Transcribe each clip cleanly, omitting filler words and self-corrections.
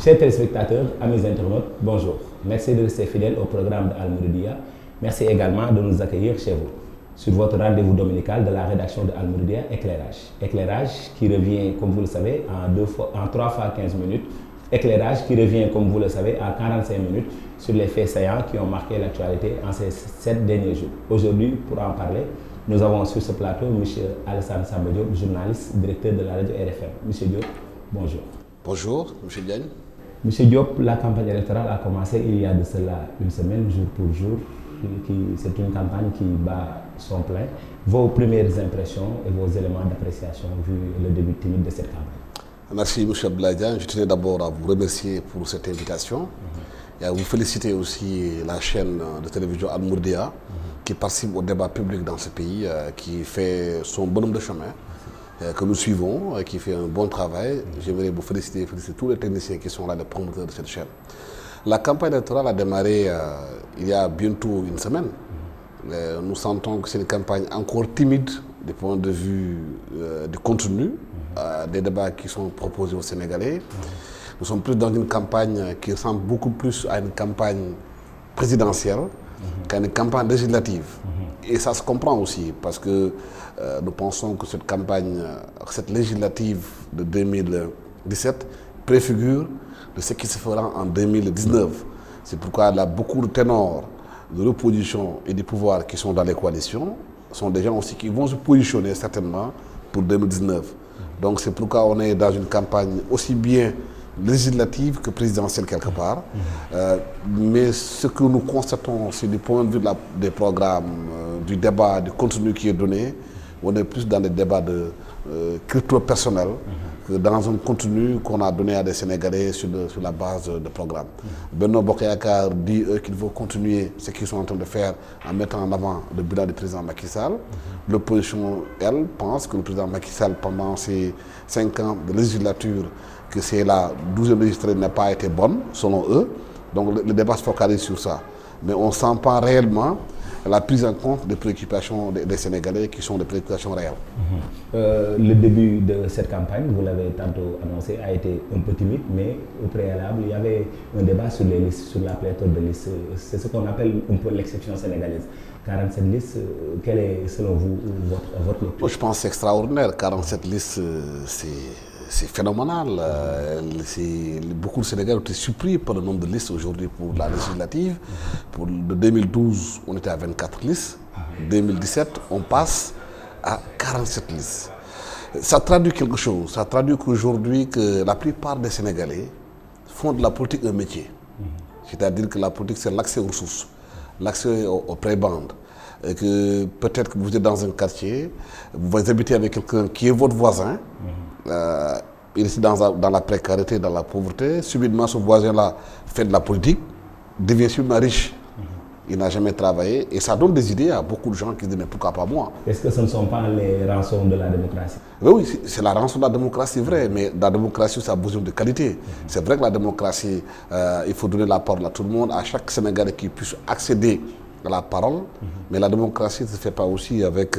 Chers téléspectateurs, amis internautes, bonjour. Merci de rester fidèles au programme de Al Mouridiyyah. Merci également de nous accueillir chez vous sur votre rendez-vous dominical de la rédaction de Al Mouridiyyah Éclairage. Éclairage qui revient, comme vous le savez, en 3 fois 15 minutes. Éclairage qui revient, comme vous le savez, à 45 minutes sur les faits saillants qui ont marqué l'actualité en ces 7 derniers jours. Aujourd'hui, pour en parler, nous avons sur ce plateau M. Alassane Samba Diop, journaliste, directeur de la radio RFM. M. Diop, bonjour. Bonjour, M. Diagne. Monsieur Diop, la campagne électorale a commencé il y a de cela une semaine, jour pour jour. C'est une campagne qui bat son plein. Vos premières impressions et vos éléments d'appréciation vu le début timide de cette campagne. Merci M. Abdoulaye. Je tenais d'abord à vous remercier pour cette invitation et à vous féliciter aussi la chaîne de télévision Al Mouridiyyah qui participe au débat public dans ce pays, qui fait son bonhomme de chemin. Que nous suivons, qui fait un bon travail. J'aimerais vous féliciter tous les techniciens qui sont là, les promoteurs de cette chaîne. La campagne électorale a démarré il y a bientôt une semaine. Nous sentons que c'est une campagne encore timide du point de vue du contenu, des débats qui sont proposés aux Sénégalais. Nous sommes plus dans une campagne qui ressemble beaucoup plus à une campagne présidentielle qu'à une campagne législative. Et ça se comprend aussi parce que nous pensons que cette campagne, cette législative de 2017 préfigure de ce qui se fera en 2019. C'est pourquoi il y a beaucoup de ténors de l'opposition et du pouvoir qui sont dans les coalitions, sont des gens aussi qui vont se positionner certainement pour 2019. Donc c'est pourquoi on est dans une campagne aussi bien législative que présidentielle quelque part. Mais ce que nous constatons, c'est du point de vue des programmes, du débat, du contenu qui est donné, on est plus dans des débats de culture personnelle que dans un contenu qu'on a donné à des Sénégalais sur la base de programmes. Benno Bokk Yakaar dit qu'il faut continuer ce qu'ils sont en train de faire en mettant en avant le bilan du président Macky Sall. L'opposition, elle, pense que le président Macky Sall, pendant ces 5 ans de législature, que c'est la 12e législature n'a pas été bonne, selon eux. Donc le débat se focalise sur ça. Mais on ne sent pas réellement la prise en compte des préoccupations des Sénégalais qui sont des préoccupations réelles. Le début de cette campagne, vous l'avez tantôt annoncé, a été un peu timide, mais au préalable, il y avait un débat sur les listes, sur la pléthore de listes. C'est ce qu'on appelle un peu l'exception sénégalaise. 47 listes, quelle est selon vous votre lecture? Je pense que c'est extraordinaire. 47 listes, c'est phénoménal. Beaucoup de Sénégalais ont été surpris par le nombre de listes aujourd'hui pour la législative. Pour le 2012, on était à 24 listes. 2017, on passe à 47 listes. Ça traduit quelque chose. Ça traduit qu'aujourd'hui, que la plupart des Sénégalais font de la politique un métier. C'est-à-dire que la politique, c'est l'accès aux ressources, l'accès aux prébendes. Et que peut-être que vous êtes dans un quartier, vous habitez avec quelqu'un qui est votre voisin, il est dans la précarité, dans la pauvreté, subitement ce voisin-là fait de la politique, devient subitement riche. Il n'a jamais travaillé et ça donne des idées à beaucoup de gens qui disent mais pourquoi pas moi? Est-ce que ce ne sont pas les rançons de la démocratie? Oui, c'est la rançon de la démocratie, vrai, mais la démocratie, ça a besoin de qualité. C'est vrai que la démocratie, il faut donner la parole à tout le monde, à chaque Sénégalais qui puisse accéder à la parole, mais la démocratie ne se fait pas aussi avec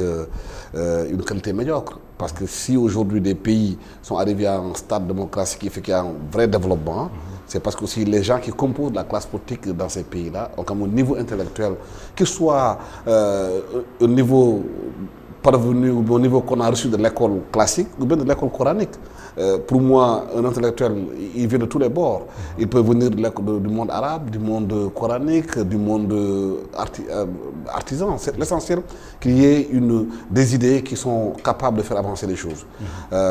une qualité médiocre. Parce que si aujourd'hui des pays sont arrivés à un stade démocratique qui fait qu'il y a un vrai développement, c'est parce que aussi les gens qui composent la classe politique dans ces pays-là ont comme un niveau intellectuel, qu'il soit un niveau parvenu ou au niveau qu'on a reçu de l'école classique ou bien de l'école coranique. Pour moi, un intellectuel, il vient de tous les bords. Il peut venir du monde arabe, du monde coranique, du monde artisan. C'est l'essentiel qu'il y ait des idées qui sont capables de faire avancer les choses.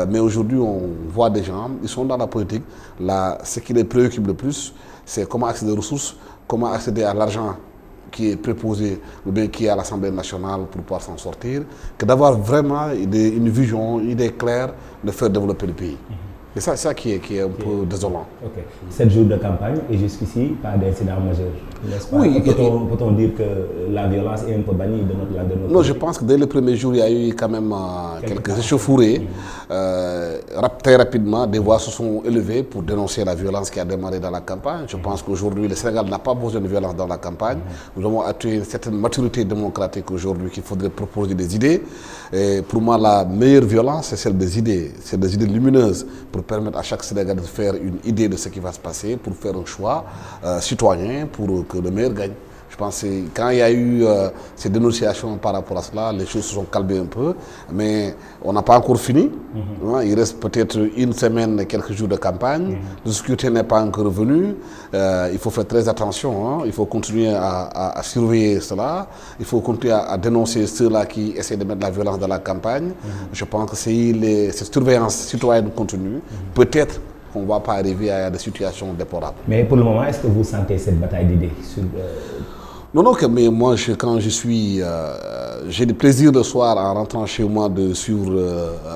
Mais aujourd'hui, on voit des gens, ils sont dans la politique. Là, ce qui les préoccupe le plus, c'est comment accéder aux ressources, comment accéder à l'argent qui est préposé ou bien qui est à l'Assemblée nationale pour pouvoir s'en sortir, que d'avoir vraiment une vision, une idée claire de faire développer le pays. Et ça, c'est ça qui est un peu désolant. Ok. 7 jours de campagne et jusqu'ici, pas d'incident majeur, n'est-ce pas? Oui. Peut-on dire que la violence est un peu bannie de notre langue? Non, je pense que dès le premier jour, il y a eu quand même quelques échauffourées. Très rapidement, des voix se sont élevées pour dénoncer la violence qui a démarré dans la campagne. Je pense qu'aujourd'hui, le Sénégal n'a pas besoin de violence dans la campagne. Nous avons atteint une certaine maturité démocratique aujourd'hui qu'il faudrait proposer des idées. Et pour moi, la meilleure violence, c'est celle des idées. C'est des idées lumineuses pour permettre à chaque Sénégalais de faire une idée de ce qui va se passer, pour faire un choix citoyen, pour que le meilleur gagne. Je pense que quand il y a eu ces dénonciations par rapport à cela, les choses se sont calmées un peu, mais on n'a pas encore fini. Il reste peut-être une semaine, quelques jours de campagne. Le scrutin n'est pas encore revenu. Il faut faire très attention. Il faut continuer à surveiller cela. Il faut continuer à dénoncer ceux-là qui essaient de mettre la violence dans la campagne. Je pense que si cette surveillance citoyenne continue, peut-être qu'on ne va pas arriver à des situations déplorables. Mais pour le moment, est-ce que vous sentez cette bataille d'idées sur, Non, mais moi, quand je suis... j'ai du plaisir le soir en rentrant chez moi de suivre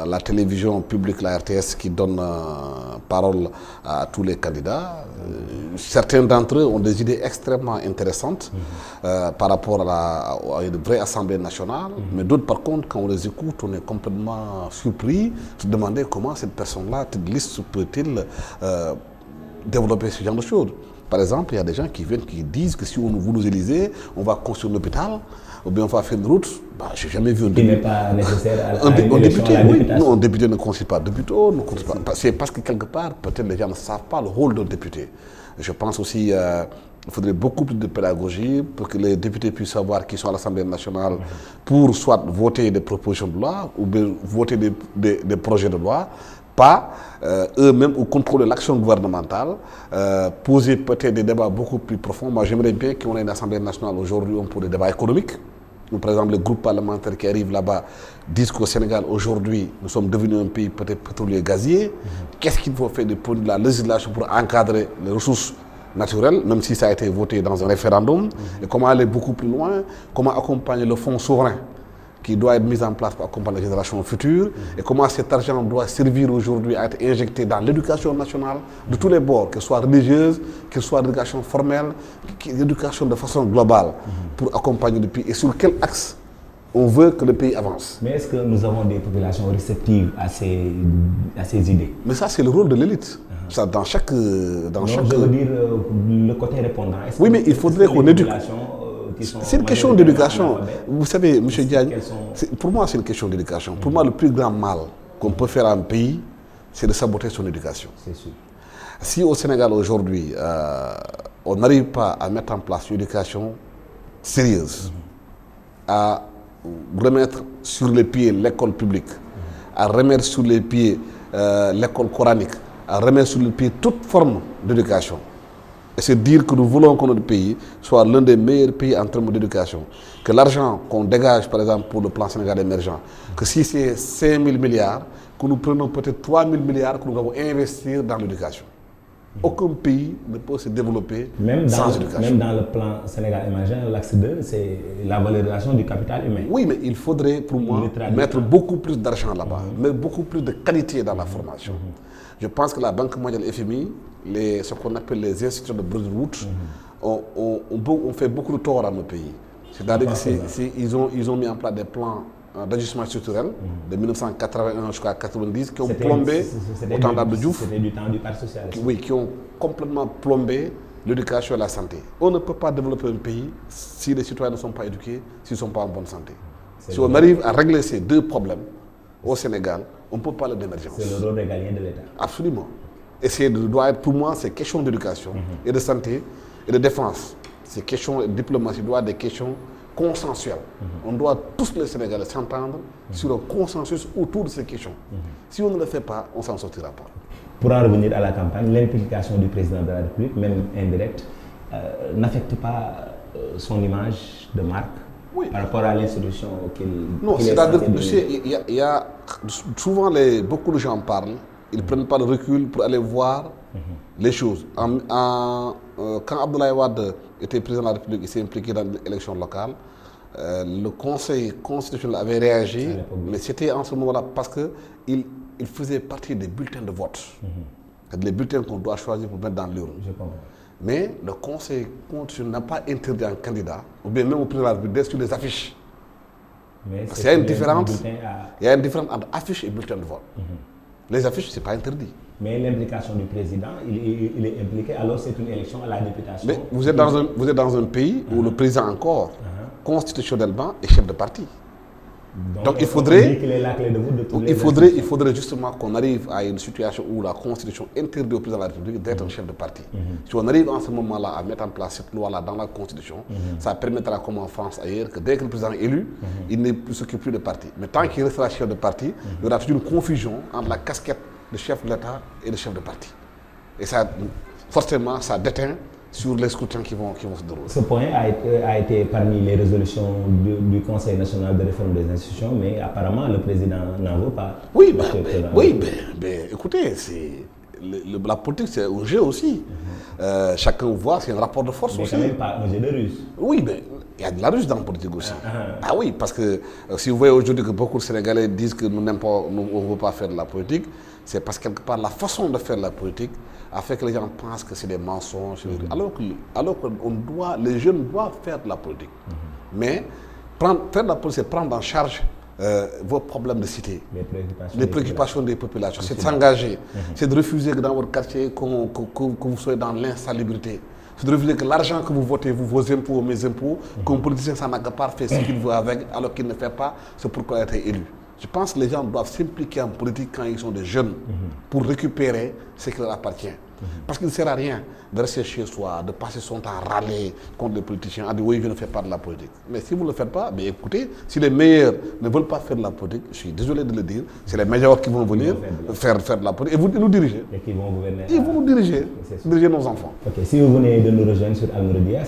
la télévision publique, la RTS, qui donne parole à tous les candidats. Certains d'entre eux ont des idées extrêmement intéressantes par rapport à une vraie Assemblée nationale. Mais d'autres, par contre, quand on les écoute, on est complètement surpris de se demander comment cette personne-là, cette liste, peut-il développer ce genre de choses. Par exemple, il y a des gens qui viennent, qui disent que si vous nous élisez, on va construire un hôpital, ou bien on va faire une route. Je n'ai jamais vu un député. Qui n'est pas nécessaire à une député, oui. Non, un député ne construit pas de bureau, ne construit pas. C'est parce que quelque part, peut-être les gens ne savent pas le rôle d'un député. Je pense aussi qu'il faudrait beaucoup plus de pédagogie pour que les députés puissent savoir qu'ils sont à l'Assemblée nationale pour soit voter des propositions de loi ou bien voter des projets de loi. Pas eux-mêmes ou contrôler l'action gouvernementale, poser peut-être des débats beaucoup plus profonds. Moi, j'aimerais bien qu'on ait une Assemblée nationale aujourd'hui pour des débats économiques. Par exemple, les groupes parlementaires qui arrivent là-bas disent qu'au Sénégal, aujourd'hui, nous sommes devenus un pays peut-être pétrolier gazier. Qu'est-ce qu'il faut faire de la législation pour encadrer les ressources naturelles, même si ça a été voté dans un référendum, et comment aller beaucoup plus loin, comment accompagner le fonds souverain qui doit être mis en place pour accompagner les générations futures, et comment cet argent doit servir aujourd'hui à être injecté dans l'éducation nationale de tous les bords, qu'elle soit religieuse, qu'elle soit d'éducation formelle, l'éducation de façon globale, pour accompagner le pays, et sur quel axe on veut que le pays avance. Mais est-ce que nous avons des populations réceptives à ces idées? Mais ça, c'est le rôle de l'élite. Ça, dans chaque... je veux dire le côté répondant. Oui, mais il faudrait qu'on éduque. C'est une question d'éducation. Vous savez, M. Diagne, pour moi, c'est une question d'éducation. Pour moi, le plus grand mal qu'on peut faire à un pays, c'est de saboter son éducation. C'est sûr. Si au Sénégal, aujourd'hui, on n'arrive pas à mettre en place une éducation sérieuse, à remettre sur les pieds l'école publique, à remettre sur les pieds l'école coranique, à remettre sur les pieds toute forme d'éducation, et c'est dire que nous voulons que notre pays soit l'un des meilleurs pays en termes d'éducation. Que l'argent qu'on dégage, par exemple, pour le plan Sénégal émergent, que si c'est 5 000 milliards, que nous prenons peut-être 3 000 milliards que nous allons investir dans l'éducation. Aucun pays ne peut se développer sans éducation. Même dans le plan Sénégal émergent, l'axe 2, c'est la valorisation du capital humain. Oui, mais il faudrait, pour moi, mettre beaucoup plus d'argent là-bas, mettre beaucoup plus de qualité dans la formation. Je pense que la Banque mondiale FMI, ce qu'on appelle les institutions de Bretton Woods, on fait beaucoup de tort à nos pays. C'est-à-dire qu'ils ont mis en place des plans d'ajustement structurel de 1981 jusqu'à 1990 qui ont plombé au temps d'Abdou Diouf. C'était du temps du Parti socialiste. Oui, qui ont complètement plombé l'éducation et la santé. On ne peut pas développer un pays si les citoyens ne sont pas éduqués, s'ils ne sont pas en bonne santé. Si on arrive à régler ces deux problèmes au Sénégal, on peut parler d'émergence. C'est le rôle régalien de l'État. Absolument. Et doit être, pour moi, c'est question d'éducation et de santé et de défense. Ces questions de diplomatie doivent être des questions consensuelles. On doit tous les Sénégalais s'entendre sur un consensus autour de ces questions. Si on ne le fait pas, on ne s'en sortira pas. Pour en revenir à la campagne, l'implication du président de la République, même indirecte, n'affecte pas son image de marque par rapport à l'institution qu'il Non, c'est-à-dire, il y a souvent beaucoup de gens parlent Ils ne prennent pas de recul pour aller voir les choses. Quand Abdoulaye Wade était président de la République, il s'est impliqué dans l'élection locale. Le Conseil constitutionnel avait réagi, mais c'était en ce moment-là parce qu'il faisait partie des bulletins de vote. Les bulletins qu'on doit choisir pour mettre dans l'urne. Mais le Conseil constitutionnel n'a pas interdit un candidat, ou bien même au président de la République, d'être sur les affiches. Parce qu'il y a une différence. Il y a une différence entre affiche et bulletin de vote. Les affiches, ce n'est pas interdit. Mais l'implication du président, il est impliqué, alors c'est une élection à la députation. Mais vous êtes dans un pays où le président encore, constitutionnellement, est chef de parti. Donc il faudrait justement qu'on arrive à une situation où la Constitution interdit au président de la République d'être un chef de parti. Si on arrive en ce moment-là à mettre en place cette loi-là dans la Constitution, ça permettra, comme en France ailleurs, que dès que le président est élu, il ne s'occupe plus de parti. Mais tant qu'il restera chef de parti, il y aura toute une confusion entre la casquette de chef de l'État et de chef de parti. Et ça, forcément, ça déteint sur les scrutins qui vont se dérouler. Ce point a été parmi les résolutions du Conseil national de réforme des institutions, mais apparemment le président n'en veut pas. Oui, écoutez, la politique c'est un jeu aussi. Chacun voit, c'est un rapport de force aussi. Mais quand même pas un jeu de ruse. Oui, mais il y a de la ruse dans la politique aussi. Ah oui, parce que si vous voyez aujourd'hui que beaucoup de Sénégalais disent que nous ne veut pas faire de la politique, c'est parce que quelque part la façon de faire de la politique a fait que les gens pensent que c'est des mensonges. Alors que les jeunes doivent faire de la politique. Mais faire de la politique, c'est prendre en charge vos problèmes de cité, les préoccupations des populations, c'est de s'engager, c'est de refuser que dans votre quartier, que vous soyez dans l'insalubrité. C'est de refuser que l'argent que vous votez, vos impôts, mes impôts, qu'un politicien s'en accapare, fait ce qu'il veut avec, alors qu'il ne fait pas, c'est pourquoi il a été élu. Je pense que les gens doivent s'impliquer en politique quand ils sont des jeunes pour récupérer ce qui leur appartient. Parce qu'il ne sert à rien de rester chez soi, de passer son temps à râler contre les politiciens, à dire oui, je ne fais pas de la politique. Mais si vous ne le faites pas, écoutez, si les meilleurs ne veulent pas faire de la politique, je suis désolé de le dire, c'est les meilleurs qui vont venir faire de la politique et vous nous diriger. Et qui vont gouverner. Ils vont nous diriger, diriger nos enfants. Ok, si vous venez de nous rejoindre sur Al-Mouridiyyah,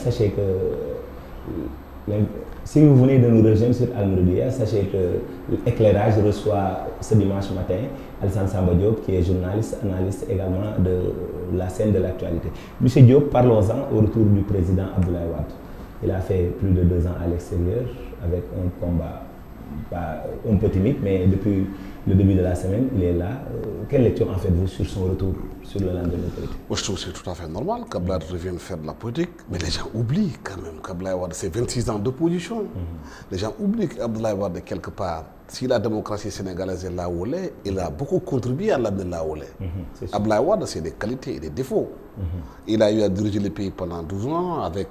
sachez que l'éclairage reçoit ce dimanche matin Alassane Samba Diop, qui est journaliste, analyste également de la scène de l'actualité. Monsieur Diop, parlons-en au retour du président Abdoulaye Wade. Il a fait plus de 2 ans à l'extérieur avec un combat un peu timide, mais depuis le début de la semaine, il est là. Quelle lecture en faites-vous sur son retour sur le lendemain politique? Moi, je trouve que c'est tout à fait normal qu'Abdoulaye revienne faire de la politique, mais les gens oublient quand même qu'Abdoulaye Wade, c'est 26 ans d'opposition. Les gens oublient qu'Abdoulaye Wade, quelque part, si la démocratie sénégalaise est là où elle est, il a beaucoup contribué à l'amener là où elle est. Abdoulaye Wade, c'est des qualités et des défauts. Il a eu à diriger le pays pendant 12 ans, il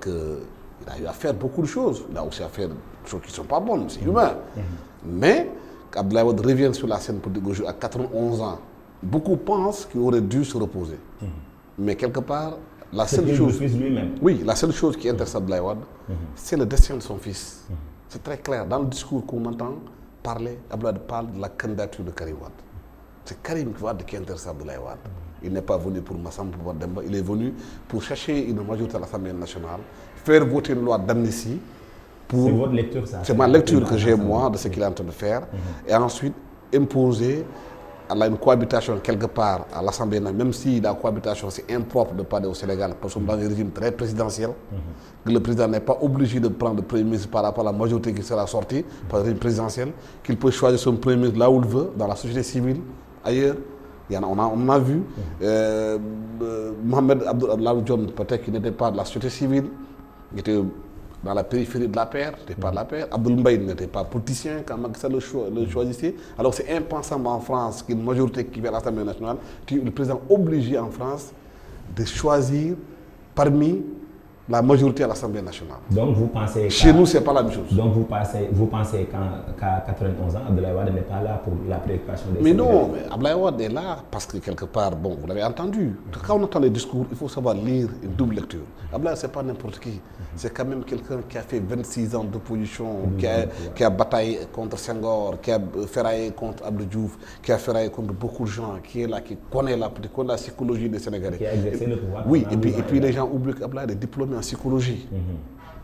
a eu à faire beaucoup de choses. Il a aussi à faire des choses qui ne sont pas bonnes, c'est humain. Mais qu'Abdoulaye Wade revienne sur la scène politique aujourd'hui à 91 ans, beaucoup pensent qu'il aurait dû se reposer. Mais quelque part, la seule chose... Oui, la seule chose qui intéresse Abdoulaye Wade, c'est le destin de son fils. C'est très clair. Dans le discours qu'on entend parler, Abdoulaye Wade parle de la candidature de Karim Wade. C'est Karim Wade qui intéresse Abdoulaye Wade. Il n'est pas venu pour Massamba Demba, il est venu pour chercher une majorité à l'Assemblée nationale, faire voter une loi d'amnistie. C'est votre lecture, ça? C'est ma lecture que j'ai, moi, de ce qu'il est en train de faire. Et ensuite, imposer une cohabitation quelque part à l'Assemblée nationale, même si la cohabitation c'est impropre de parler au Sénégal, parce qu'on est dans un régime très présidentiel, que le président n'est pas obligé de prendre le Premier ministre par rapport à la majorité qui sera sortie par le régime présidentiel, qu'il peut choisir son Premier ministre là où il veut, dans la société civile, ailleurs. On a vu Mohamed Abdoulaye Dione, peut-être qu'il n'était pas de la société civile, il était dans la périphérie de la paire, n'était pas de la paire. Abdoul Mbaye n'était pas politicien quand Macky Sall le choisissait. Alors c'est impensable en France qu'une majorité qui vient à l'Assemblée nationale, le président obligé en France de choisir parmi la majorité à l'Assemblée nationale. Donc vous pensez... Chez nous, c'est pas la même chose. Donc vous pensez qu'à 91 ans, Abdoulaye Wade n'est pas là pour la préoccupation des Sénégalais. Mais non, mais Abdoulaye Wade est là parce que quelque part, bon, vous l'avez entendu, quand on entend les discours, il faut savoir lire une double lecture. Abdoulaye, c'est pas n'importe qui. C'est quand même quelqu'un qui a fait 26 ans d'opposition, qui a bataillé contre Senghor, qui a ferraillé contre Abdou Diouf, qui a ferraillé contre beaucoup de gens, qui est là, qui connaît la psychologie des Sénégalais. Qui a exercé le pouvoir. Oui, et puis les gens oublient qu'Abdoulaye est diplômé en psychologie.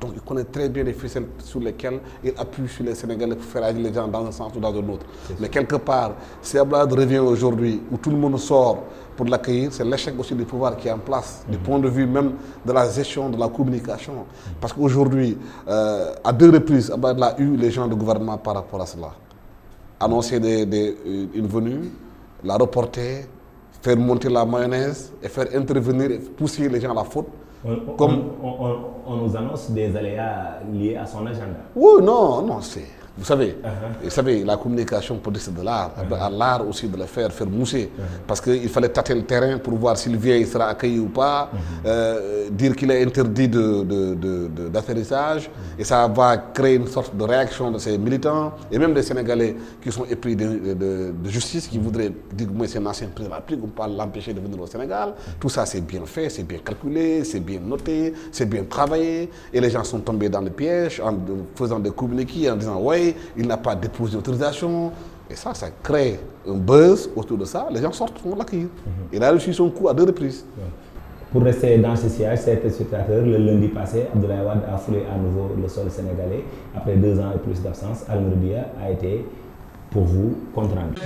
Donc il connaît très bien les ficelles sur lesquelles il appuie sur les Sénégalais pour faire agir les gens dans un sens ou dans un autre. Mais quelque part, si Abdoulaye Wade revient aujourd'hui, où tout le monde sort pour l'accueillir, c'est l'échec aussi du pouvoir qui est en place, du point de vue même de la gestion, de la communication. Parce qu'aujourd'hui, à 2 reprises, Abdoulaye Wade a eu les gens du gouvernement par rapport à cela. Annoncer une venue, la reporter, faire monter la mayonnaise et faire intervenir et pousser les gens à la faute. On nous annonce des aléas liés à son agenda. Oui, non, c'est... Vous savez, la communication politique c'est de l'art. À l'art aussi de le faire mousser. Parce qu'il fallait tâter le terrain pour voir si le vieil sera accueilli ou pas. Dire qu'il est interdit d'atterrissage. Et ça va créer une sorte de réaction de ces militants. Et même des Sénégalais qui sont épris de justice, qui voudraient dire que moi c'est un ancien président de la République, on ne peut pas l'empêcher de venir au Sénégal. Tout ça c'est bien fait, c'est bien calculé, c'est bien noté, c'est bien travaillé. Et les gens sont tombés dans le piège en faisant des communiqués, en disant ouais, il n'a pas déposé d'autorisation. Et ça crée un buzz autour de ça. Les gens sortent pour l'accueillir. Il a réussi son coup à 2 reprises. Pour rester dans ce siège, cet spectateur, le lundi passé, Abdoulaye Wade a foulé à nouveau le sol sénégalais. Après 2 ans et plus d'absence, Al-Mouridi a été, pour vous, compte rendu.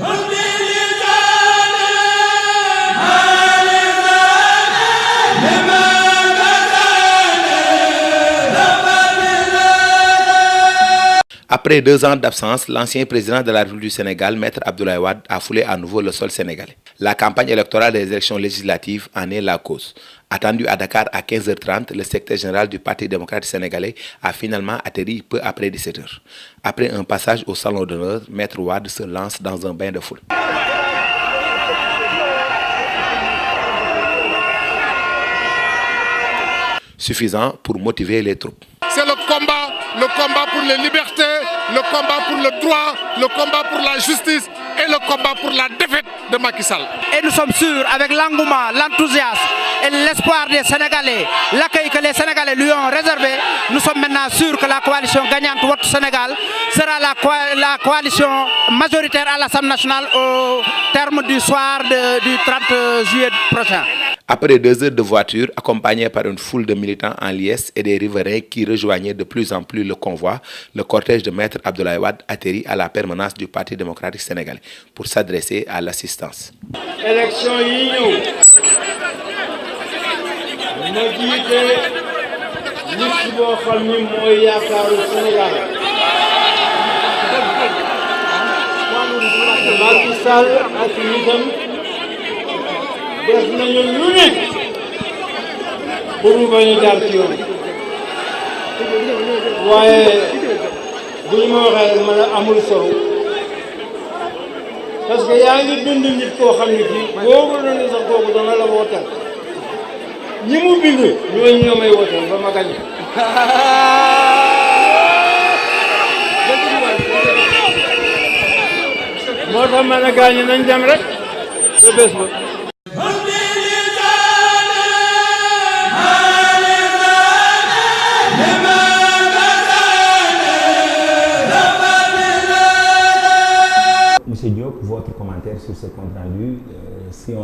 Après 2 ans d'absence, l'ancien président de la République du Sénégal, Maître Abdoulaye Wade, a foulé à nouveau le sol sénégalais. La campagne électorale des élections législatives en est la cause. Attendu à Dakar à 15h30, le secrétaire général du Parti démocrate sénégalais a finalement atterri peu après 17h. Après un passage au salon d'honneur, Maître Wade se lance dans un bain de foule. Suffisant pour motiver les troupes. C'est le combat pour les libertés, le combat pour le droit, le combat pour la justice et le combat pour la défaite de Macky Sall. Et nous sommes sûrs, avec l'engouement, l'enthousiasme et l'espoir des Sénégalais, l'accueil que les Sénégalais lui ont réservé, nous sommes maintenant sûrs que la coalition gagnante Wattu Sénégal sera la coalition majoritaire à l'Assemblée nationale au terme du soir du 30 juillet prochain. Après 2 heures de voiture, accompagnés par une foule de militants en liesse et des riverains qui rejoignaient de plus en plus le convoi, le cortège de Maître Abdoulaye Wade atterrit à la permanence du Parti démocratique sénégalais pour s'adresser à l'assistance. Élection yi ñëw ma jiite liste boo xam ni mooy yaakaaru Sénégal Macky Sall ak nitam def nañu lu ne pour mu bañ a jaar ci yoon waaye bu ñu ma waxee rek ma ne amul solo parce que yaa ngi bind nit koo xam ne kii boobu la ne sax kooku dana la wooteel ñi mu bind ñooñu ñoo may wooteel ba ma gañ moo tax ma ne gaañu nañ dem rek ba bés ba. Monsieur Diop, votre commentaire sur ce compte rendu, si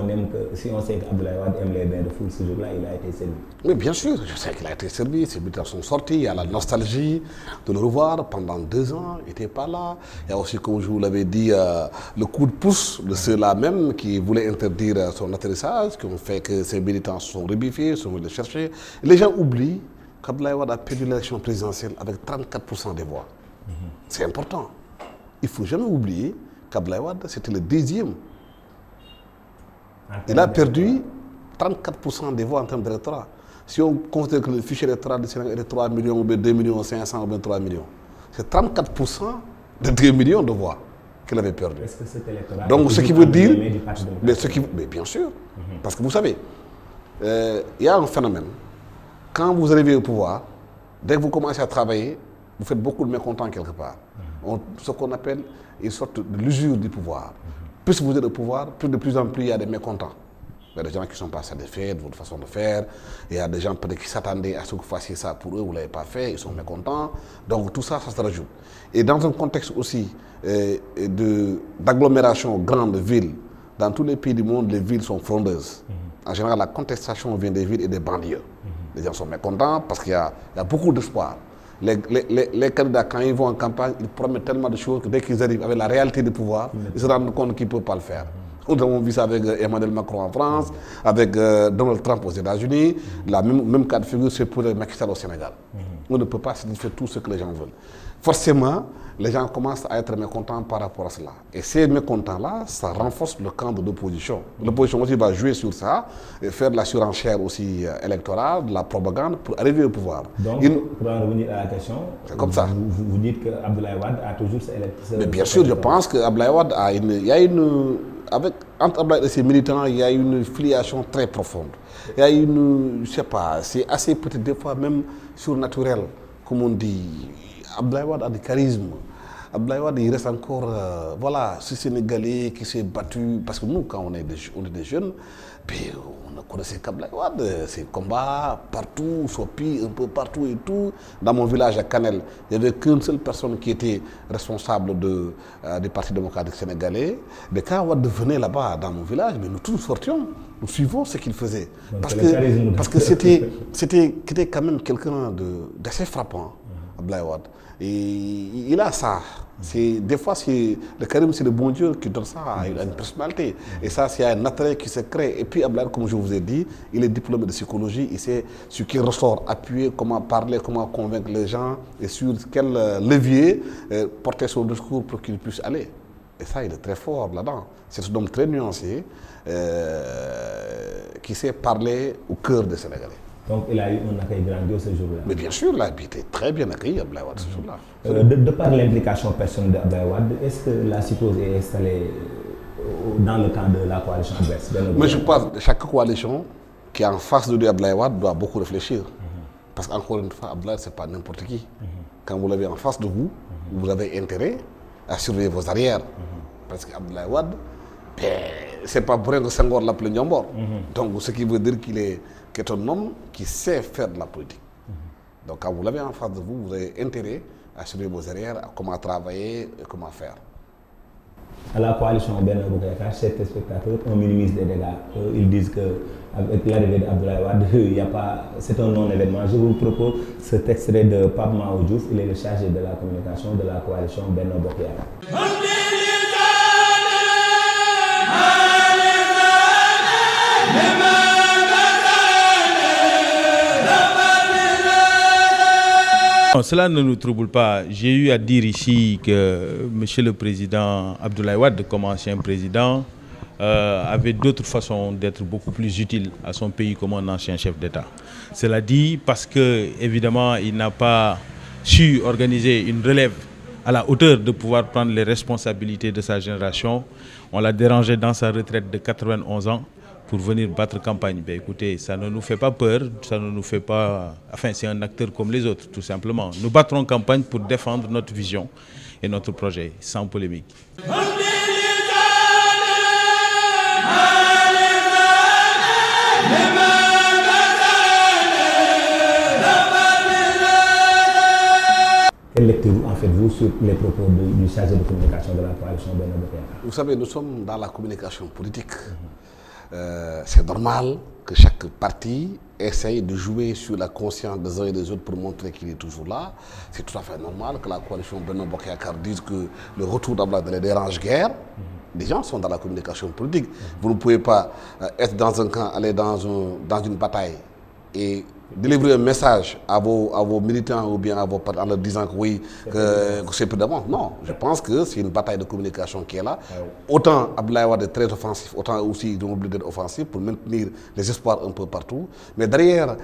on sait qu'Abdoulaye Wade aime les bains de foule, ce jour-là, il a été servi. Mais bien sûr, je sais qu'il a été servi, ses militants sont sortis, il y a la nostalgie de le revoir pendant 2 ans, il n'était pas là. Il y a aussi, comme je vous l'avais dit, le coup de pouce de ceux-là même qui voulaient interdire son atterrissage, qui ont fait que ces militants se sont rebiffés, sont venus le chercher. Les gens oublient qu'Abdoulaye Wade a perdu l'élection présidentielle avec 34% des voix. C'est important. Il ne faut jamais oublier qu'Abdoulaye Wade, c'était le 10e. Il a perdu 34% des voix en termes d'électorat. Si on considère que le fichier électoral du Sénégal est de 3 millions, ou 2 millions 500 ou 3 millions, c'est 34% de 2 millions de voix qu'il avait perdu. Est-ce que cet électorat donc ce qui veut dire, mais bien sûr, parce que vous savez, il y a un phénomène. Quand vous arrivez au pouvoir, dès que vous commencez à travailler, vous faites beaucoup de mécontents quelque part. Ce qu'on appelle une sorte de l'usure du pouvoir. Plus vous êtes au pouvoir, de plus en plus il y a des mécontents. Il y a des gens qui ne sont pas satisfaits de votre façon de faire. Il y a des gens peut-être qui s'attendaient à ce que vous fassiez ça pour eux, vous ne l'avez pas fait, ils sont mécontents. Donc tout ça, ça se rajoute. Et dans un contexte aussi d'agglomération grande de villes, dans tous les pays du monde, les villes sont frondeuses. En général, la contestation vient des villes et des banlieues. Les gens sont mécontents parce qu'il y a beaucoup d'espoir. Les candidats, quand ils vont en campagne, ils promettent tellement de choses que dès qu'ils arrivent avec la réalité du pouvoir, ils se rendent compte qu'ils ne peuvent pas le faire. Nous avons vu ça avec Emmanuel Macron en France, avec Donald Trump aux États-Unis. La même cas de figure, c'est pour Macky Sall au Sénégal. On ne peut pas satisfaire tout ce que les gens veulent. Forcément, les gens commencent à être mécontents par rapport à cela. Et ces mécontents-là, ça renforce le camp de l'opposition. L'opposition aussi va jouer sur ça, et faire de la surenchère aussi électorale, de la propagande pour arriver au pouvoir. Donc, pour en revenir à la question, c'est comme ça. Vous dites qu'Abdoulaye Wade a toujours ses électeurs. Mais bien sûr, je pense qu'Abdoulaye Wade a entre Abdoulaye et ses militants, il y a une filiation très profonde. Il y a je ne sais pas, c'est assez peut-être des fois même surnaturel, comme on dit. Abdoulaye Wade a du charisme. Abdoulaye Wade, il reste encore, ce Sénégalais qui s'est battu. Parce que nous, quand on est des jeunes, puis on ne connaissait qu'Abdoulaye Wade. C'est combat partout, Sopi, un peu partout et tout. Dans mon village à Canel, il n'y avait qu'une seule personne qui était responsable du Parti démocratique sénégalais. Mais quand Wade venait là-bas, dans mon village, mais nous tous sortions. Nous suivons ce qu'il faisait. Donc, parce que c'était quand même quelqu'un d'assez frappant, Abdoulaye Wade. Et il a ça. Des fois, le charisme, c'est le bon Dieu qui donne ça à une personnalité. Et ça, c'est un attrait qui se crée. Et puis, Abdoulaye, comme je vous ai dit, il est diplômé de psychologie. Il sait sur quel ressort appuyer, comment parler, comment convaincre les gens et sur quel levier porter son discours pour qu'il puisse aller. Et ça, il est très fort là-dedans. C'est un homme très nuancé qui sait parler au cœur des Sénégalais. Donc il a eu un accueil grandiose ce jour-là. Mais bien sûr, il a été très bien accueilli, Abdoulaye Wade, ce jour-là. De par l'implication personnelle d'Abdoulaye Wade, est-ce que la psychose est installée dans le camp de la coalition adverse? Mais je pense que chaque coalition qui est en face de lui, Abdoulaye Wade, doit beaucoup réfléchir. Parce qu'encore une fois, Abdoulaye, ce n'est pas n'importe qui. Quand vous l'avez en face de vous, vous avez intérêt à surveiller vos arrières. Parce qu'Abdoulaye Wade, ce n'est pas pour rien que Senghor l'appelait Ndiambor. Donc, ce qui veut dire qu'il est un homme qui sait faire de la politique. Donc, quand vous l'avez en face de vous, vous avez intérêt à surveiller vos arrières, à comment travailler et comment faire. À la coalition Benno Bokk Yakaar, certains spectateurs, on minimise les dégâts. Ils disent qu'avec l'arrivée d'Abdoulaye Wade, c'est un non-événement. Je vous propose cet extrait de Pape Mao Diouf. Il est le chargé de la communication de la coalition Benno Bokk Yakaar. Non, cela ne nous trouble pas. J'ai eu à dire ici que M. le Président Abdoulaye Wade, comme ancien président, avait d'autres façons d'être beaucoup plus utile à son pays comme un ancien chef d'État. Cela dit parce que, évidemment, il n'a pas su organiser une relève à la hauteur de pouvoir prendre les responsabilités de sa génération. On l'a dérangé dans sa retraite de 91 ans pour venir battre campagne. Ben, écoutez, ça ne nous fait pas peur, ça ne nous fait pas... Enfin, c'est un acteur comme les autres, tout simplement. Nous battrons campagne pour défendre notre vision et notre projet, sans polémique. Quelle lecture en faites-vous sur les propos du chargé de communication de la coalition Benno Bokk Yakaar? Vous savez, nous sommes dans la communication politique. C'est normal que chaque parti essaye de jouer sur la conscience des uns et des autres pour montrer qu'il est toujours là. C'est tout à fait normal que la coalition Benno Bokk Yakaar dise que le retour d'Abdoulaye ne les dérange guère. Les gens sont dans la communication politique. Vous ne pouvez pas être dans un camp, aller dans une bataille et délivrer un message à vos militants ou bien à vos partis en leur disant que oui, que c'est peu d'avance. Non, je pense que c'est une bataille de communication qui est là. Autant Abdoulaye Wade est très offensif, autant aussi ils ont obligé d'être offensifs pour maintenir les espoirs un peu partout. Mais derrière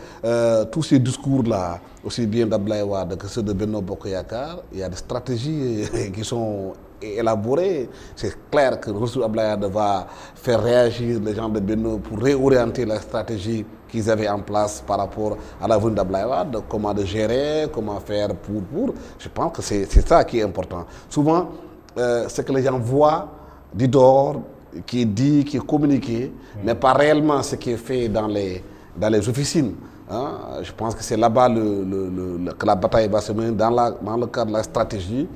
tous ces discours-là, aussi bien d'Abdoulaye Wade que ceux de Benno Bokk Yakaar, il y a des stratégies qui sont élaborées. C'est clair que le retour d'Abdoulaye Wade va faire réagir les gens de Benno pour réorienter la stratégie qu'ils avaient en place par rapport à la venue d'Abdoulaye Wade, comment de gérer, comment faire pour. Je pense que c'est ça qui est important. Souvent, ce que les gens voient du dehors, qui est dit, qui est communiqué, mais pas réellement ce qui est fait dans les officines. Hein? Je pense que c'est là-bas que la bataille va se mener dans le cadre de la stratégie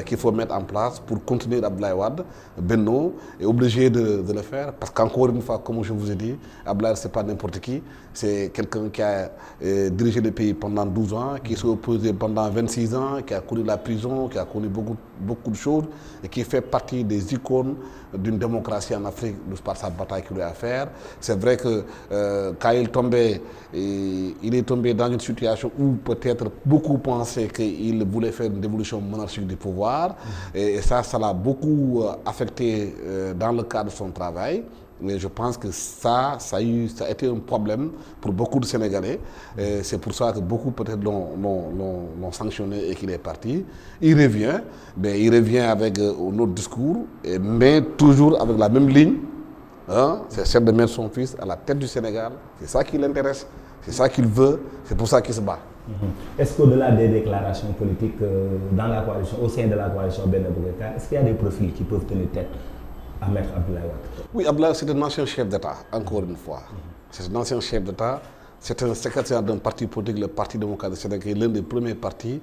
qu'il faut mettre en place pour contenir Abdoulaye Wade. Benno est obligé de le faire parce qu'encore une fois, comme je vous ai dit, Abdoulaye ce n'est pas n'importe qui. C'est quelqu'un qui a dirigé le pays pendant 12 ans, qui s'est opposé pendant 26 ans, qui a connu la prison, qui a connu beaucoup de choses et qui fait partie des icônes d'une démocratie en Afrique par sa bataille qu'il a à faire. C'est vrai que quand il est tombé dans une situation où peut-être beaucoup pensaient qu'il voulait faire une dévolution monarchique du pouvoir. Et ça l'a beaucoup affecté dans le cadre de son travail. Mais je pense que ça a été un problème pour beaucoup de Sénégalais. C'est pour ça que beaucoup peut-être l'ont sanctionné et qu'il est parti. Il revient avec un autre discours, mais toujours avec la même ligne. Hein? C'est celle de mettre son fils à la tête du Sénégal. C'est ça qui l'intéresse, c'est ça qu'il veut, c'est pour ça qu'il se bat. Est-ce qu'au-delà des déclarations politiques dans la coalition, au sein de la coalition Benno Bokk Yakaar, est-ce qu'il y a des profils qui peuvent tenir tête à Maître Abdoulaye Wade? Oui, Abdoulaye, c'est un ancien chef d'État, encore une fois. C'est un ancien chef d'État, c'est un secrétaire d'un parti politique, le Parti démocrate du Sénégal, qui est l'un des premiers partis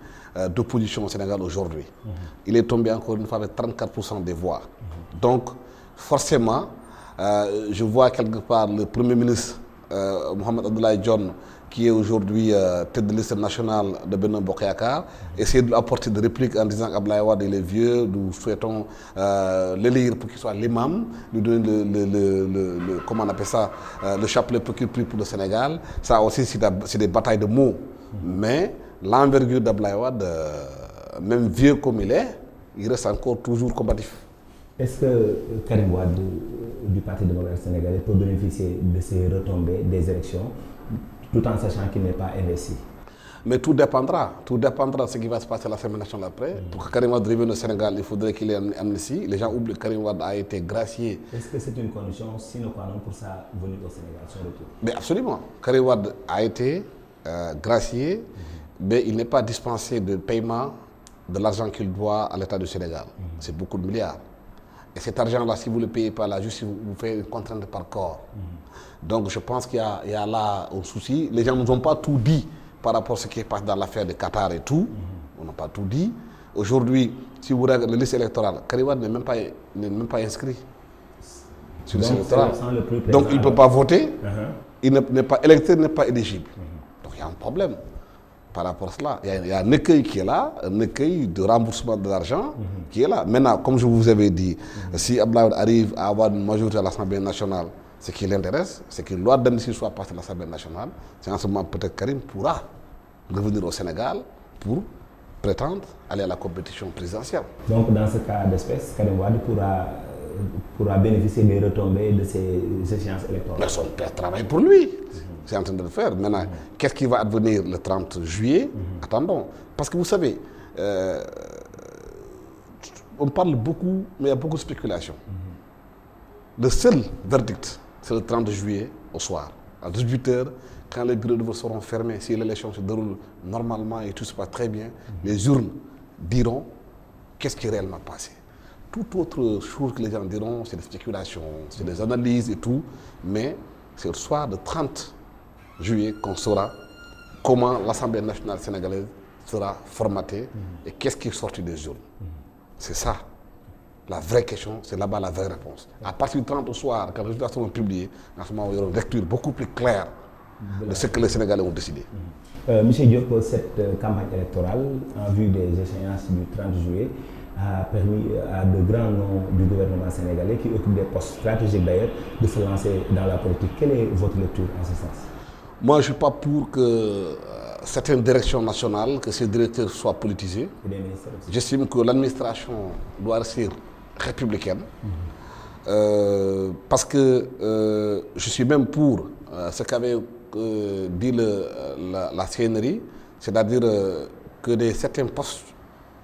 d'opposition au Sénégal aujourd'hui. Il est tombé encore une fois avec 34% des voix. Donc, forcément, je vois quelque part le Premier ministre Mohamed Abdoulaye Dionne, qui est aujourd'hui tête de liste nationale de Benno Bokk Yakaar, essayer de lui apporter des répliques en disant qu'Abdoulaye Wade il est vieux, nous souhaitons l'élire pour qu'il soit l'imam, lui donner comment on appelle ça, le chapelet pour qu'il prie pour le Sénégal. Ça aussi c'est des batailles de mots. Mais l'envergure d'Abdoulaye Wade, même vieux comme il reste encore toujours combatif. Est-ce que Karim Wade du Parti démocratique sénégalais peut bénéficier de ces retombées des élections tout en sachant qu'il n'est pas investi? Mais tout dépendra de ce qui va se passer à l'Assemblée nationale après. Pour que Karim Wade revienne au Sénégal, il faudrait qu'il ait amnistie. Les gens oublient que Karim Wade a été gracié. Est-ce que c'est une condition sine qua non pour sa venue au Sénégal, son retour? Mais absolument. Karim Wade a été gracié, mais il n'est pas dispensé de paiement de l'argent qu'il doit à l'État du Sénégal. C'est beaucoup de milliards. Et cet argent-là, si vous ne le payez pas, la justice vous fait une contrainte par corps. Donc je pense qu'il y a là un souci. Les gens ne nous ont pas tout dit par rapport à ce qui se passe dans l'affaire de Qatar et tout. On n'a pas tout dit. Aujourd'hui, si vous regardez la liste électorale, Karim Wade n'est même pas inscrit sur la liste électorale. Donc il ne peut pas voter. Il n'est pas électeur, il n'est pas éligible. Donc il y a un problème par rapport à cela. Il y a un écueil qui est là, un écueil de remboursement de l'argent qui est là. Maintenant, comme je vous avais dit, si Abdoulaye arrive à avoir une majorité à l'Assemblée nationale, ce qui l'intéresse, c'est que loi d'amnistie soit passée à l'Assemblée nationale. C'est en ce moment peut-être Karim pourra revenir au Sénégal pour prétendre aller à la compétition présidentielle. Donc dans ce cas d'espèce, Karim Wade pourra bénéficier des retombées de ces échéances électorales. Mais son père travaille pour lui. C'est en train de le faire. Maintenant, qu'est-ce qui va advenir le 30 juillet? Attendons. Parce que vous savez, on parle beaucoup, mais il y a beaucoup de spéculation. Le seul verdict, c'est le 30 juillet au soir, à 18h, quand les bureaux de vote seront fermés, si l'élection se déroule normalement et tout se passe très bien, les urnes diront qu'est-ce qui est réellement passé. Toute autre chose que les gens diront, c'est des spéculations, c'est des analyses et tout, mais c'est le soir de 30 juillet qu'on saura comment l'Assemblée nationale sénégalaise sera formatée et qu'est-ce qui est sorti des urnes. C'est ça. La vraie question, c'est là-bas la vraie réponse. À partir du 30 au soir, quand les résultats seront publiés, en ce moment, il y aura une lecture beaucoup plus claire de ce que les Sénégalais ont décidé. Monsieur Diop, cette campagne électorale en vue des échéances du 30 juillet a permis à de grands noms du gouvernement sénégalais qui occupent des postes stratégiques d'ailleurs de se lancer dans la politique. Quelle est votre lecture en ce sens? Moi, je ne suis pas pour que certaines directions nationales, que ces directeurs soient politisés. J'estime que l'administration doit rester républicaine. Parce que je suis même pour ce qu'avait dit la CNRI, c'est-à-dire que certains postes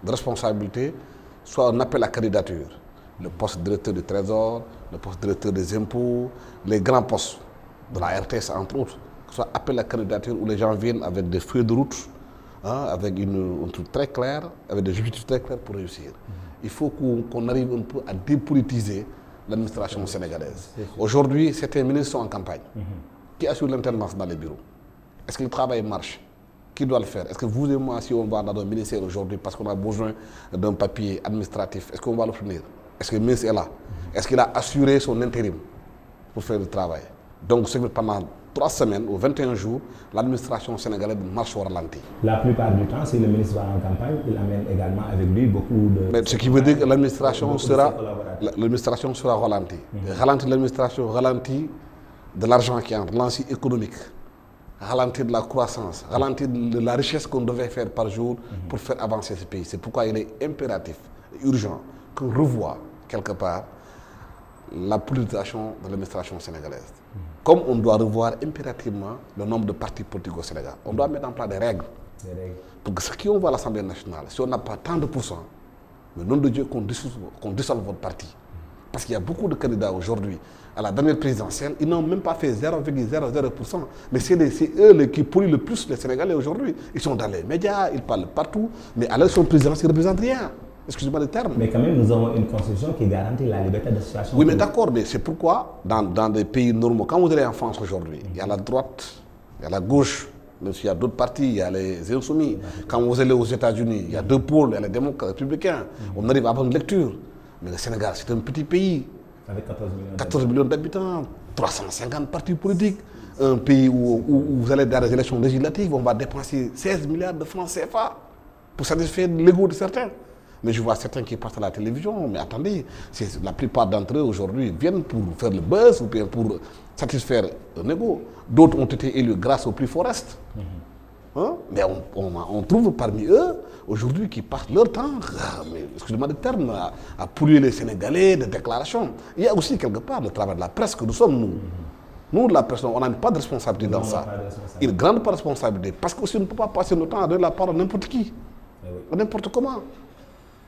de responsabilité soient un appel à candidature. Le poste de directeur du Trésor, le poste de directeur des impôts, les grands postes de la RTS entre autres, que ce soit appel à candidature où les gens viennent avec des feuilles de route, avec un truc très clair, avec des objectifs très clairs pour réussir. Il faut qu'on arrive un peu à dépolitiser l'administration sénégalaise. Aujourd'hui, certains ministres sont en campagne. Qui assure l'intendance dans les bureaux? Est-ce que le travail marche? Qui doit le faire? Est-ce que vous et moi, si on va dans un ministère aujourd'hui parce qu'on a besoin d'un papier administratif, est-ce qu'on va l'obtenir? Est-ce que le ministre est là? Est-ce qu'il a assuré son intérim pour faire le travail? Donc, c'est que pendant 3 semaines ou 21 jours, l'administration sénégalaise marche au ralenti. La plupart du temps, si le ministre va en campagne, il amène également avec lui beaucoup de... Mais ce qui veut dire que l'administration sera ralentie. Ralentir l'administration, ralentir de l'argent qui entre, ralentir économique, ralentir de la croissance, ralentir de la richesse qu'on devait faire par jour pour faire avancer ce pays. C'est pourquoi il est impératif, urgent, qu'on revoie quelque part la politisation de l'administration sénégalaise. Comme on doit revoir impérativement le nombre de partis politiques au Sénégal. On doit mettre en place des règles. Pour que ceux qui vont à l'Assemblée nationale, si on n'a pas tant de pourcents, le nom de Dieu qu'on dissolve votre parti. Parce qu'il y a beaucoup de candidats aujourd'hui à la dernière présidentielle, ils n'ont même pas fait 0,00%. Mais c'est eux qui polluent le plus les Sénégalais aujourd'hui. Ils sont dans les médias, ils parlent partout, mais à l'élection présidentielle, ils ne représentent rien. Excusez-moi le terme. Mais quand même, nous avons une constitution qui garantit la liberté d'association. Oui, mais d'accord, mais c'est pourquoi, dans des pays normaux, quand vous allez en France aujourd'hui, il y a la droite, il y a la gauche, même s'il y a d'autres partis, il y a les insoumis. Quand vous allez aux États-Unis, il y a 2 pôles, il y a les démocrates, les républicains. On arrive à avoir une lecture. Mais le Sénégal, c'est un petit pays. Avec 14 millions d'habitants, 350 partis politiques. Un pays où vous allez dans les élections législatives, on va dépenser 16 milliards de francs CFA pour satisfaire l'ego de certains. Mais je vois certains qui passent à la télévision, mais attendez, la plupart d'entre eux aujourd'hui viennent pour faire le buzz ou bien pour satisfaire un ego. D'autres ont été élus grâce au prix Forest. Hein? Mais on trouve parmi eux aujourd'hui qui passent leur temps, excusez-moi le terme, à polluer les Sénégalais de déclarations. Il y a aussi quelque part le travail de la presse que nous sommes nous. Nous, la presse, on n'a pas de responsabilité dans ça. Une grande responsabilité. Parce qu'on ne peut pas passer notre temps à donner la parole à n'importe qui, à n'importe comment.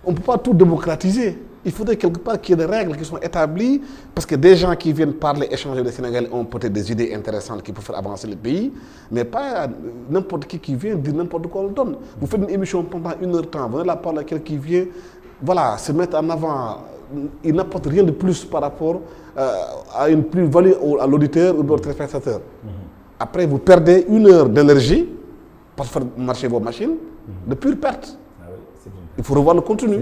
On ne peut pas tout démocratiser. Il faudrait quelque part qu'il y ait des règles qui sont établies, parce que des gens qui viennent parler, échanger les Sénégalais ont peut-être des idées intéressantes qui peuvent faire avancer le pays, mais pas n'importe qui vient dire n'importe quoi on le donne. Vous faites une émission pendant 1 heure de temps, vous donnez la parole à quelqu'un qui vient, voilà, se mettre en avant, il n'apporte rien de plus par rapport à une plus-value à l'auditeur ou au téléspectateur. Après, vous perdez 1 heure d'énergie pour faire marcher vos machines, de pure perte. Il faut revoir le contenu.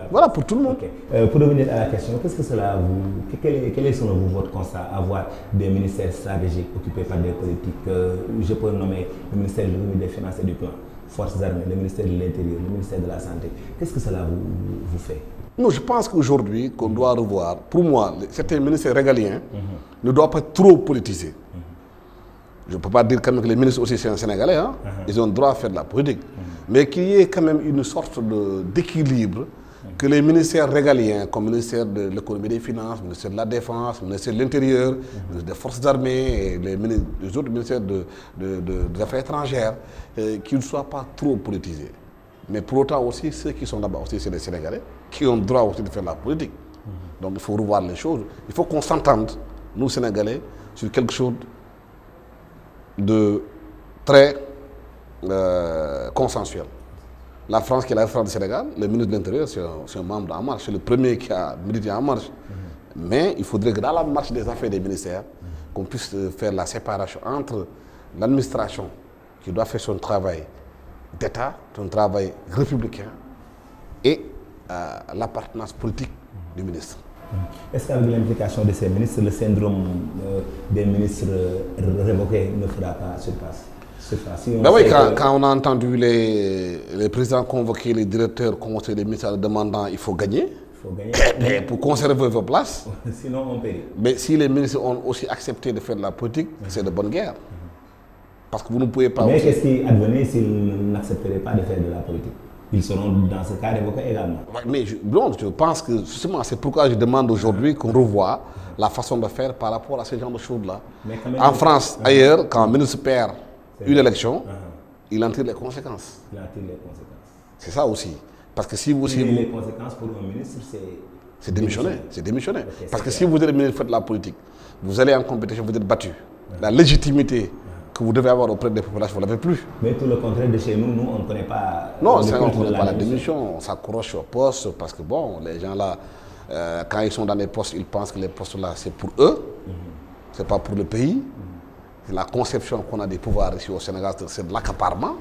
Voilà, pour tout le monde. Okay. Pour revenir à la question, qu'est-ce que cela vous... Quel est selon vous votre constat à avoir des ministères stratégiques occupés par des politiques je peux nommer le ministère de l'économie, des finances et du plan, Forces armées, le ministère de l'Intérieur, le ministère de la Santé. Qu'est-ce que cela vous fait? Non, je pense qu'aujourd'hui, qu'on doit revoir, pour moi, certains ministères régaliens ne doivent pas être trop politisés. Je ne peux pas dire quand même que les ministres aussi, c'est un Sénégalais, hein? Ils ont le droit à faire de la politique. Mais qu'il y ait quand même une sorte d'équilibre, que les ministères régaliens, comme le ministère de l'économie et des finances, le ministère de la défense, le ministère de l'Intérieur, le ministère des forces armées et les autres ministères des affaires étrangères, qu'ils ne soient pas trop politisés. Mais pour autant aussi, ceux qui sont là-bas aussi, c'est les Sénégalais, qui ont le droit aussi de faire de la politique. Donc il faut revoir les choses. Il faut qu'on s'entende, nous Sénégalais, sur quelque chose de très consensuel. La France qui est la France du Sénégal, le ministre de l'Intérieur, c'est un membre d'En Marche, c'est le premier qui a milité En Marche. Mais il faudrait que dans la marche des affaires des ministères, qu'on puisse faire la séparation entre l'administration qui doit faire son travail d'État, son travail républicain, et l'appartenance politique du ministre. Est-ce qu'avec l'implication de ces ministres, le syndrome des ministres révoqués ne fera pas surface? Ben oui, quand on a entendu les présidents convoquer les directeurs conseils des ministères demandant il faut gagner. Mais pour conserver vos places. Sinon on périt. Mais si les ministres ont aussi accepté de faire de la politique, c'est de bonne guerre. Parce que vous ne pouvez pas... Mais qu'est-ce qui advenait s'ils n'accepteraient pas de faire de la politique? Ils seront dans ce cas révoqués également. Mais je pense que justement c'est pourquoi je demande aujourd'hui qu'on revoie la façon de faire par rapport à ce genre de choses-là. En France, ailleurs, quand un ministre perd une élection, il en tire les conséquences. Il en tire les conséquences. C'est ça aussi. Parce que si vous... les conséquences pour un ministre, c'est démissionner. C'est démissionner. Okay, parce que si vous êtes ministre, faites de la politique, vous allez en compétition, vous êtes battu. La légitimité que vous devez avoir auprès des populations, vous ne l'avez plus. Mais tout le contraire de chez nous, on ne connaît pas... Non, on ne connaît pas la démission. On s'accroche au poste parce que bon, les gens là, quand ils sont dans les postes, ils pensent que les postes là, c'est pour eux. C'est pas pour le pays. la conception qu'on a des pouvoirs ici au Sénégal, c'est de l'accaparement,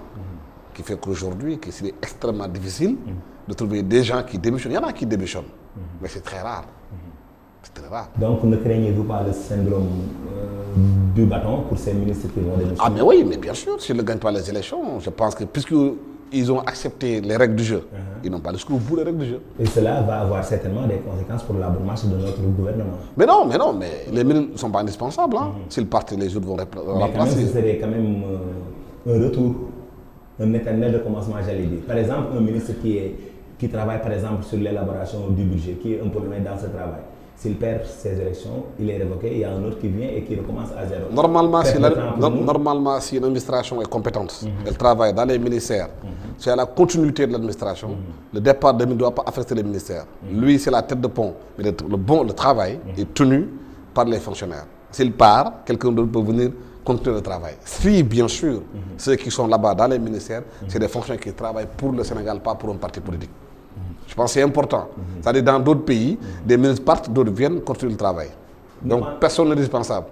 qui fait qu'aujourd'hui, qu'il est extrêmement difficile de trouver des gens qui démissionnent. Il y en a qui démissionnent, mais c'est très rare. C'est très rare. Donc ne craignez-vous pas le syndrome du bâton pour ces ministres qui vont démissionner? Ah mais oui, mais bien sûr, s'ils ne gagnent pas les élections, je pense que puisqu'ils ont accepté les règles du jeu, ils n'ont pas jusqu'au bout des règles du jeu. Et cela va avoir certainement des conséquences pour la bonne marche de notre gouvernement. Mais les ministres ne sont pas indispensables. S'ils partent, les autres vont remplacer. Mais ce serait quand même un retour, un éternel recommencement, j'allais dire. Par exemple, un ministre qui travaille par exemple sur l'élaboration du budget, qui est un peu loin dans ce travail. S'il perd ses élections, il est révoqué, il y a un autre qui vient et qui recommence à zéro. Normalement, si une administration est compétente, elle travaille dans les ministères, c'est à la continuité de l'administration, le départ ne doit pas affecter les ministères. Lui, c'est la tête de pont, mais le travail est tenu par les fonctionnaires. S'il part, quelqu'un d'autre peut venir continuer le travail. Si, bien sûr, ceux qui sont là-bas dans les ministères, c'est des fonctionnaires qui travaillent pour le Sénégal, pas pour un parti politique. Je pense que c'est important. C'est-à-dire dans d'autres pays, des ministres partent, d'autres viennent continuer le travail. Donc personne n'est indispensable.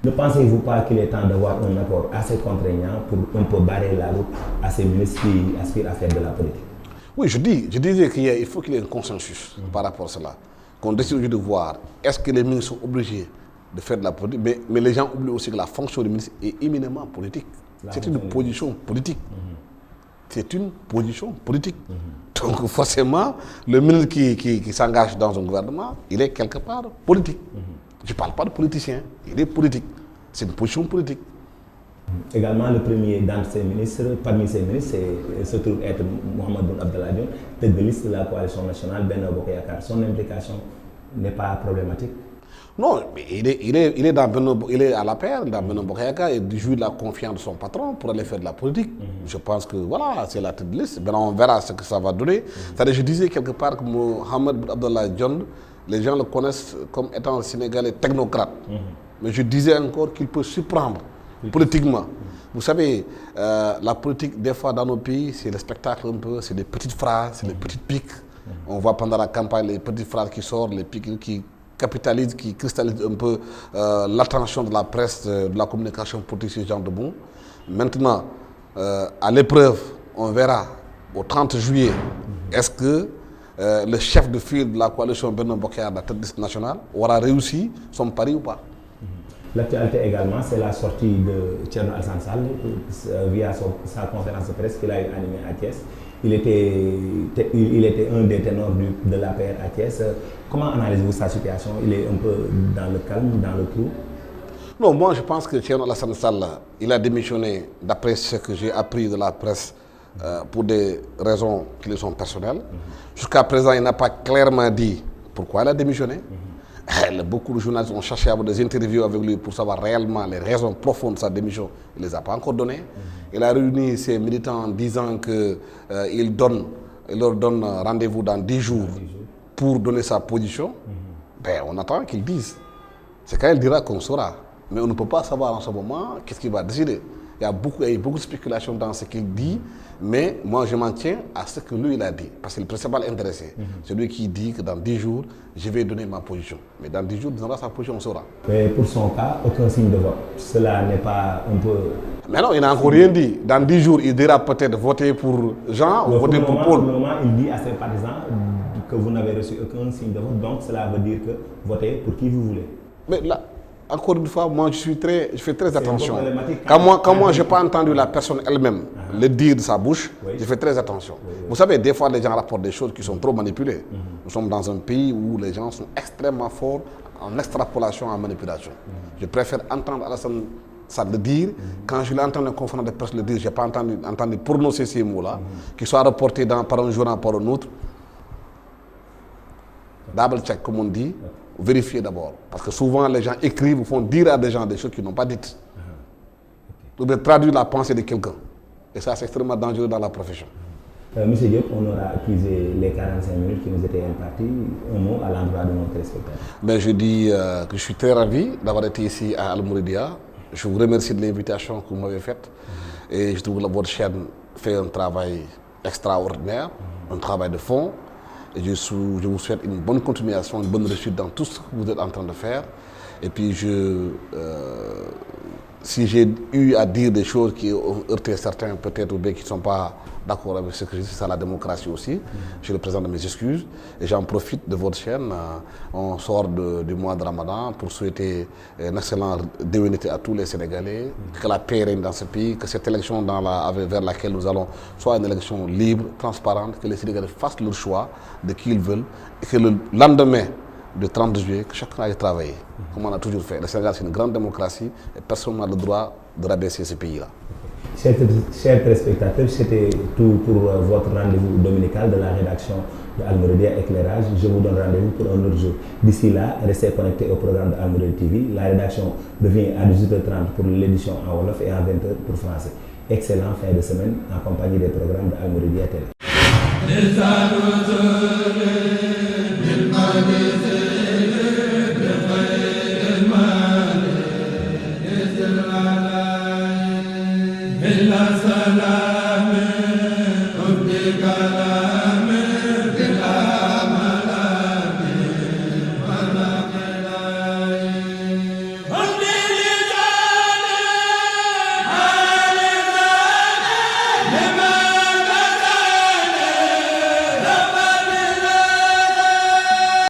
Ne pensez-vous pas qu'il est temps d'avoir un accord assez contraignant pour un peu barrer la route à ces ministres qui aspirent à faire de la politique? Oui, je disais qu'il faut qu'il y ait un consensus par rapport à cela. Qu'on décide aujourd'hui de voir, est-ce que les ministres sont obligés de faire de la politique, mais les gens oublient aussi que la fonction du ministre est éminemment politique. C'est une position politique. C'est une position politique. Donc forcément, le ministre qui s'engage dans un gouvernement, il est quelque part politique. Je ne parle pas de politicien, il est politique. C'est une position politique. Également, le premier d'entre ces ministres, parmi ces ministres, se trouve être Mohamed Boun Abdallah Dionne, tête de liste de la coalition nationale Benno Bokk Yakaar. Son implication n'est pas problématique? Non, mais il est à la paire, dans Benno Bokk Yakaar, et il joue de la confiance de son patron pour aller faire de la politique. Je pense que voilà, c'est la tête de liste. Maintenant, on verra ce que ça va donner. C'est-à-dire, je disais quelque part que Mohamed Boun Abdallah Dionne, les gens le connaissent comme étant un Sénégalais technocrate. Mais je disais encore qu'il peut surprendre politiquement. Vous savez, la politique, des fois dans nos pays, c'est le spectacle un peu, c'est des petites phrases, c'est des petites piques. On voit pendant la campagne les petites phrases qui sortent, les piques qui capitalisent, qui cristallisent un peu l'attention de la presse, de la communication politique sur ce genre de bon. Maintenant, à l'épreuve, on verra au 30 juillet, est-ce que le chef de file de la coalition Benno Bokk Yakaar, la tête de liste nationale, aura réussi son pari ou pas? L'actualité également, c'est la sortie de Thierno Alassane Sall via sa conférence de presse qu'il a animée à Thiès. Il était un des ténors de l'APR à Thiès. Comment analysez-vous sa situation? Il est un peu dans le calme, dans le trou? Non, moi je pense que Thierno Alassane Sall, il a démissionné, d'après ce que j'ai appris de la presse, pour des raisons qui lui sont personnelles. Jusqu'à présent, il n'a pas clairement dit pourquoi il a démissionné. Beaucoup de journalistes ont cherché à avoir des interviews avec lui pour savoir réellement les raisons profondes de sa démission. Il ne les a pas encore données. Il a réuni ses militants en disant qu'il leur donne rendez-vous dans 10 jours pour donner sa position. Ben, on attend qu'ils disent. C'est quand il dira qu'on saura. Mais on ne peut pas savoir en ce moment qu'est-ce qu'il va décider. Il y a beaucoup de spéculations dans ce qu'il dit, mais moi je m'en tiens à ce que lui il a dit, parce que le principal intéressé, c'est lui qui dit que dans 10 jours, je vais donner ma position. Mais dans 10 jours, il donnera sa position, on saura. Mais pour son cas, aucun signe de vote. Cela n'est pas un peu... Mais non, il n'a encore rien dit. Dans 10 jours, il dira peut-être voter pour Jean ou voter pour Paul. Pour le moment, il dit à ses partisans que vous n'avez reçu aucun signe de vote, donc cela veut dire que votez pour qui vous voulez. Mais là, encore une fois, moi je fais très attention. Quand moi je n'ai pas entendu la personne elle-même le dire de sa bouche, je fais très attention. Vous savez, des fois les gens rapportent des choses qui sont trop manipulées. Nous sommes dans un pays où les gens sont extrêmement forts en extrapolation, en manipulation. Je préfère entendre Alassane Sall le dire. Quand je l'ai entendu un conférence de presse le dire, je n'ai pas entendu prononcer ces mots-là, qui soient reportés par un journal, par un autre. Double check, comme on dit. Vérifier d'abord. Parce que souvent, les gens écrivent ou font dire à des gens des choses qu'ils n'ont pas dites. Ou bien traduire la pensée de quelqu'un. Et ça, c'est extrêmement dangereux dans la profession. Monsieur Diop, on aura accusé les 45 minutes qui nous étaient imparties. Un mot à l'endroit de nos téléspectateurs. Ben, je dis que je suis très ravi d'avoir été ici à Al Mouridia. Je vous remercie de l'invitation que vous m'avez faite. Et je trouve que votre chaîne fait un travail extraordinaire, un travail de fond. Et je vous souhaite une bonne continuation, une bonne réussite dans tout ce que vous êtes en train de faire. Et puis si j'ai eu à dire des choses qui ont heurté certains peut-être ou bien qui ne sont pas d'accord avec ce que je dis, c'est ça la démocratie aussi. Je le présente de mes excuses et j'en profite de votre chaîne. On sort du mois de Ramadan pour souhaiter une excellente déwénité à tous les Sénégalais, que la paix règne dans ce pays, que cette élection vers laquelle nous allons soit une élection libre, transparente, que les Sénégalais fassent leur choix de qui ils veulent et que le lendemain du 30 juillet, que chacun aille travailler, comme on a toujours fait. Le Sénégal, c'est une grande démocratie et personne n'a le droit de rabaisser ce pays-là. Chers téléspectateurs, c'était tout pour votre rendez-vous dominical de la rédaction de Al-Mouridiyyah Éclairage. Je vous donne rendez-vous pour un autre jour. D'ici là, restez connectés au programme de Al-Mouridiyyah TV. La rédaction revient à 18h30 pour l'édition en Wolof et à 20h pour français. Excellent fin de semaine en compagnie des programmes de Al-Mouridiyyah TV.